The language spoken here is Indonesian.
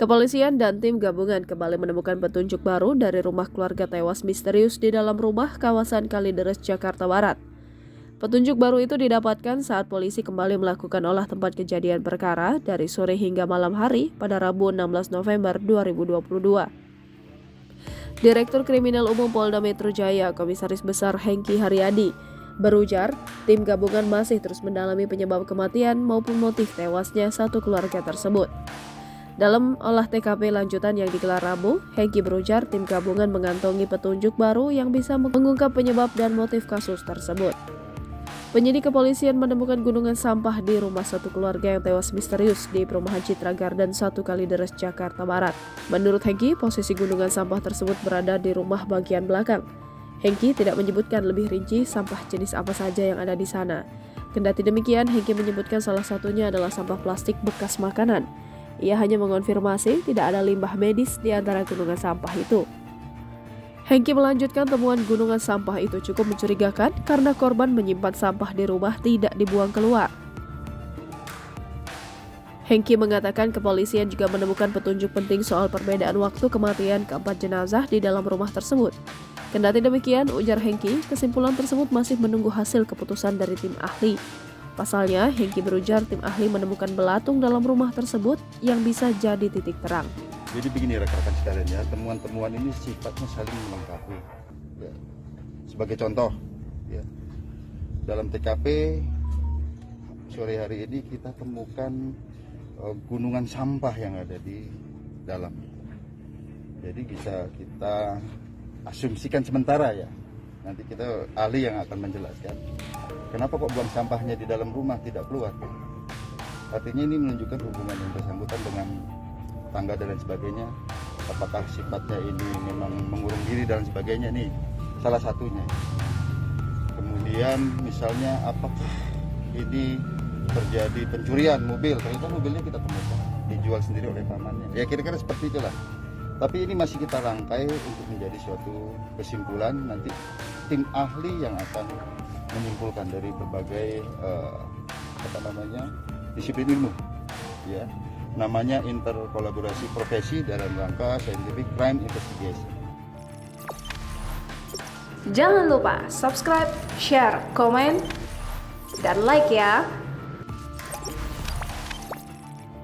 Kepolisian dan tim gabungan kembali menemukan petunjuk baru dari rumah keluarga tewas misterius di dalam rumah kawasan Kalideres, Jakarta Barat. Petunjuk baru itu didapatkan saat polisi kembali melakukan olah tempat kejadian perkara dari sore hingga malam hari pada Rabu 16 November 2022. Direktur Kriminal Umum Polda Metro Jaya, Komisaris Besar Hengki Haryadi, berujar tim gabungan masih terus mendalami penyebab kematian maupun motif tewasnya satu keluarga tersebut. Dalam olah TKP lanjutan yang digelar Rabu, Hengki berujar tim gabungan mengantongi petunjuk baru yang bisa mengungkap penyebab dan motif kasus tersebut. Penyidik kepolisian menemukan gunungan sampah di rumah satu keluarga yang tewas misterius di perumahan Citra Garden 1 Kalideres, Jakarta Barat. Menurut Hengki, posisi gunungan sampah tersebut berada di rumah bagian belakang. Hengki tidak menyebutkan lebih rinci sampah jenis apa saja yang ada di sana. Kendati demikian, Hengki menyebutkan salah satunya adalah sampah plastik bekas makanan. Ia hanya mengonfirmasi tidak ada limbah medis di antara gunungan sampah itu. Hengki melanjutkan temuan gunungan sampah itu cukup mencurigakan karena korban menyimpan sampah di rumah tidak dibuang keluar. Hengki mengatakan kepolisian juga menemukan petunjuk penting soal perbedaan waktu kematian keempat jenazah di dalam rumah tersebut. Kendati demikian, ujar Hengki, kesimpulan tersebut masih menunggu hasil keputusan dari tim ahli. Pasalnya, Hengki berujar tim ahli menemukan belatung dalam rumah tersebut yang bisa jadi titik terang. Jadi begini rekan-rekan sekalian ya, temuan-temuan ini sifatnya saling melengkapi. Ya. Sebagai contoh, ya, dalam TKP sore hari ini kita temukan gunungan sampah yang ada di dalam. Jadi bisa kita asumsikan sementara ya. Nanti kita ahli yang akan menjelaskan kenapa kok buang sampahnya di dalam rumah tidak keluar. Artinya ini menunjukkan hubungan yang bersangkutan dengan tangga dan lain sebagainya. Apakah sifatnya ini memang mengurung diri dan sebagainya, nih salah satunya. Kemudian misalnya apakah ini terjadi pencurian mobil, ternyata mobilnya kita temukan dijual sendiri oleh pamannya. Ya kira-kira seperti itulah. Tapi ini masih kita rangkai untuk menjadi suatu kesimpulan. Nanti tim ahli yang akan menyimpulkan dari berbagai disiplin ilmu, ya, namanya interkolaborasi profesi dalam rangka scientific crime investigation. Jangan lupa subscribe, share, komen, dan like ya.